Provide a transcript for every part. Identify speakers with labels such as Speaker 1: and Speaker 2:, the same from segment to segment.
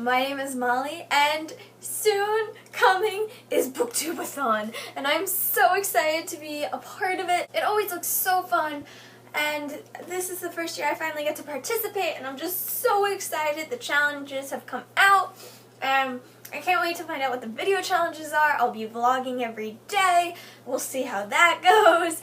Speaker 1: my name is Molly, and soon coming is BookTube-A-Thon, and I'm so excited to be a part of it. It always looks so fun, and this is the first year I finally get to participate, and I'm just so excited. The challenges have come out, and I can't wait to find out what the video challenges are. I'll be vlogging every day. We'll see how that goes.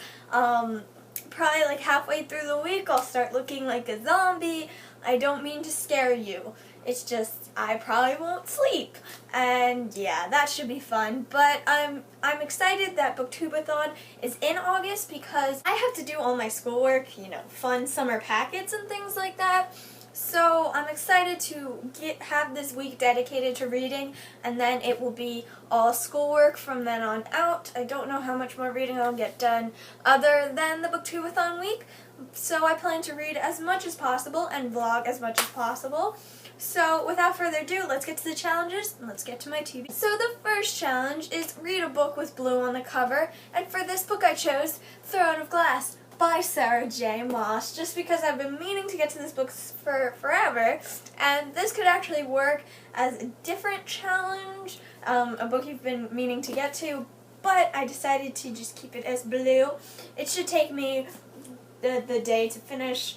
Speaker 1: Probably like halfway through the week I'll start looking like a zombie. I don't mean to scare you. It's just I probably won't sleep. And yeah, that should be fun. But I'm excited that BookTube-A-Thon is in August because I have to do all my schoolwork, you know, fun summer packets and things like that. So I'm excited to have this week dedicated to reading, and then it will be all schoolwork from then on out. I don't know how much more reading I'll get done other than the BookTube-A-Thon week, so I plan to read as much as possible and vlog as much as possible. So without further ado, let's get to the challenges and let's get to my TV. So the first challenge is read a book with blue on the cover, and for this book I chose Throne of Glass by Sarah J. Maas, just because I've been meaning to get to this book for forever, and this could actually work as a different challenge, a book you've been meaning to get to, but I decided to just keep it as blue. It should take me the day to finish.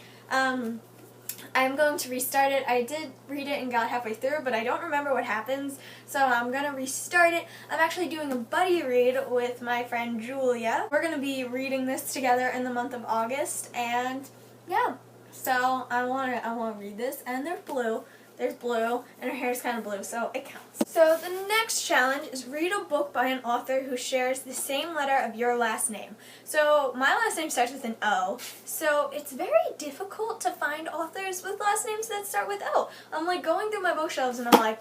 Speaker 1: I'm going to restart it. I did read it and got halfway through, but I don't remember what happens, so I'm going to restart it. I'm actually doing a buddy read with my friend Julia. We're going to be reading this together in the month of August, and yeah, so I want to read this, and there's blue, and her hair's kind of blue, so it counts. So the next challenge is read a book by an author who shares the same letter of your last name. So my last name starts with an O, so it's very difficult to find authors with last names that start with O. I'm like going through my bookshelves and I'm like,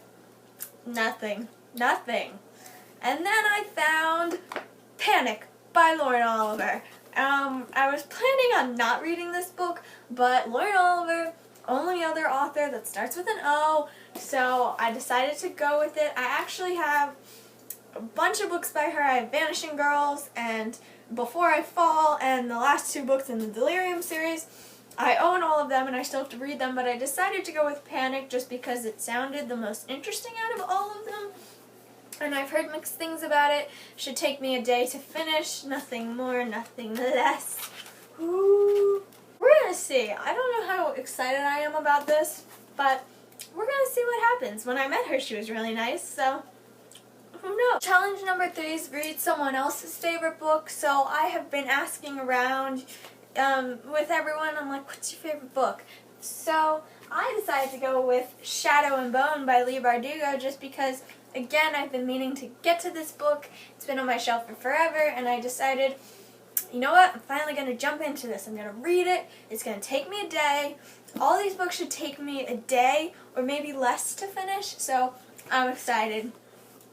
Speaker 1: nothing. And then I found Panic by Lauren Oliver. I was planning on not reading this book, but Lauren Oliver, only other author that starts with an O, so I decided to go with it. I actually have a bunch of books by her. I have Vanishing Girls and Before I Fall and the last two books in the Delirium series. I own all of them and I still have to read them, but I decided to go with Panic just because it sounded the most interesting out of all of them. And I've heard mixed things about it. Should take me a day to finish. Nothing more, nothing less. Ooh. We're going to see. I don't know how excited I am about this, but we're going to see what happens. When I met her, she was really nice, so who knows? Challenge number 3 is read someone else's favorite book. So I have been asking around with everyone. I'm like, what's your favorite book? So I decided to go with Shadow and Bone by Leigh Bardugo just because, again, I've been meaning to get to this book. It's been on my shelf for forever, and I decided, you know what, I'm finally going to jump into this. I'm going to read it. It's going to take me a day. All these books should take me a day or maybe less to finish, so I'm excited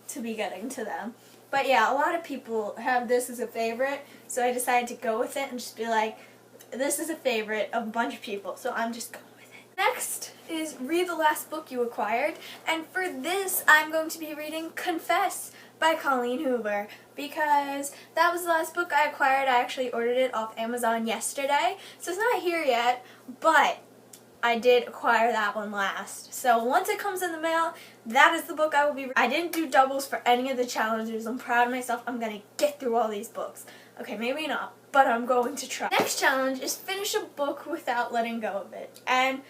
Speaker 1: to be getting to them. But yeah, a lot of people have this as a favorite, so I decided to go with it and just be like, this is a favorite of a bunch of people, so I'm just going with it. Next is read the last book you acquired, and for this I'm going to be reading Confess by Colleen Hoover, because that was the last book I acquired. I actually ordered it off Amazon yesterday, so it's not here yet, but I did acquire that one last. So once it comes in the mail, that is the book I will be reading. I didn't do doubles for any of the challenges. I'm proud of myself. I'm going to get through all these books. Okay, maybe not, but I'm going to try. Next challenge is finish a book without letting go of it. And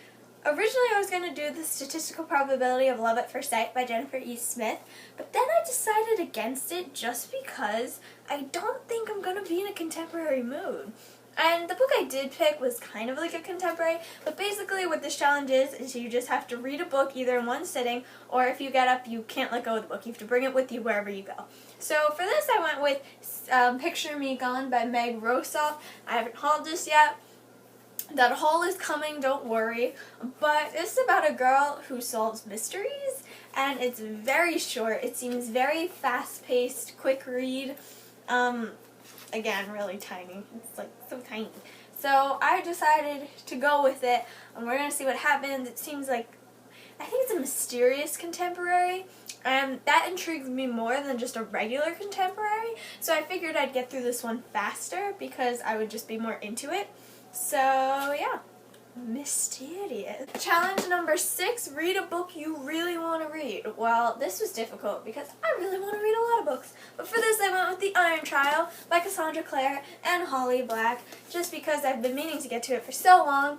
Speaker 1: originally I was going to do The Statistical Probability of Love at First Sight by Jennifer E. Smith, but then I decided against it just because I don't think I'm going to be in a contemporary mood. And the book I did pick was kind of like a contemporary, but basically what this challenge is you just have to read a book either in one sitting, or if you get up, you can't let go of the book. You have to bring it with you wherever you go. So for this I went with Picture Me Gone by Meg Rosoff. I haven't hauled this yet. That haul is coming, don't worry, but it's about a girl who solves mysteries, and it's very short. It seems very fast-paced, quick read, again, really tiny. It's like so tiny. So I decided to go with it, and we're going to see what happens. It seems like, I think it's a mysterious contemporary, and that intrigues me more than just a regular contemporary, so I figured I'd get through this one faster because I would just be more into it. So yeah, mysterious. Challenge number 6, read a book you really want to read. Well, this was difficult because I really want to read a lot of books. But for this I went with The Iron Trial by Cassandra Clare and Holly Black, just because I've been meaning to get to it for so long.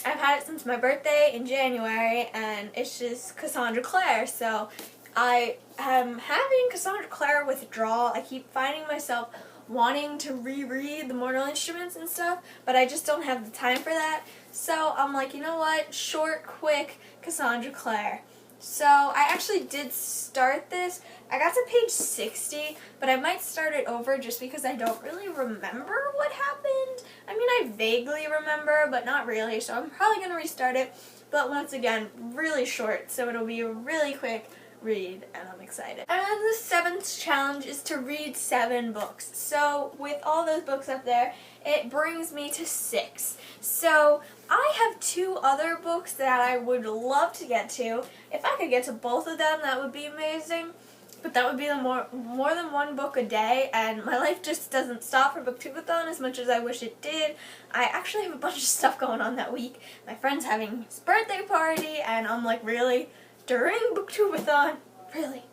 Speaker 1: I've had it since my birthday in January, and it's just Cassandra Clare, so I am having Cassandra Clare withdrawal. I keep finding myself wanting to reread The Mortal Instruments and stuff, but I just don't have the time for that. So I'm like, you know what? Short, quick, Cassandra Clare. So I actually did start this. I got to page 60, but I might start it over just because I don't really remember what happened. I mean, I vaguely remember, but not really, so I'm probably going to restart it. But once again, really short, so it'll be a really quick read, and I'm excited. And the 7th challenge is to read 7 books. So with all those books up there, it brings me to 6. So I have 2 other books that I would love to get to. If I could get to both of them, that would be amazing. But that would be more than 1 book a day, and my life just doesn't stop for BookTube-A-Thon as much as I wish it did. I actually have a bunch of stuff going on that week. My friend's having his birthday party, and I'm like, really? During BookTube-A-Thon? Really?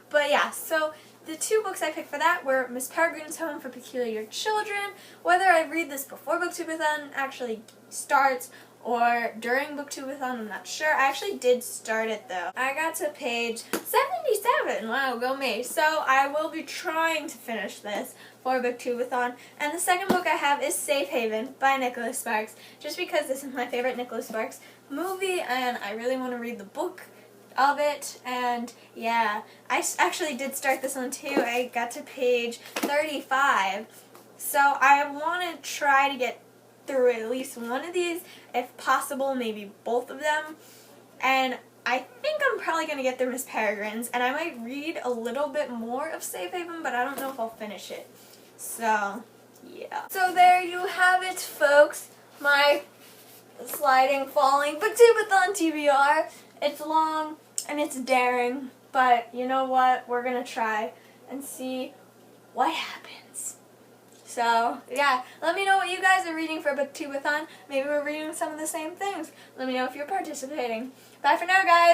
Speaker 1: But yeah, so the 2 books I picked for that were Miss Peregrine's Home for Peculiar Children. Whether I read this before BookTube-A-Thon actually starts or during BookTube-A-Thon, I'm not sure. I actually did start it though. I got to page 77. Wow, go me. So I will be trying to finish this for BookTube-A-Thon. And the second book I have is Safe Haven by Nicholas Sparks, just because this is my favorite Nicholas Sparks movie and I really want to read the book of it. And yeah, I actually did start this one too. I got to page 35. So I want to try to get through at least one of these, if possible, maybe both of them. And I think I'm probably going to get through Miss Peregrine's, and I might read a little bit more of Safe Haven, but I don't know if I'll finish it. So, yeah. So there you have it, folks. My sliding, falling BookTube-A-Thon TBR. It's long and it's daring, but you know what? We're going to try and see what happens. So, yeah, let me know what you guys are reading for BookTube-A-Thon. Maybe we're reading some of the same things. Let me know if you're participating. Bye for now, guys!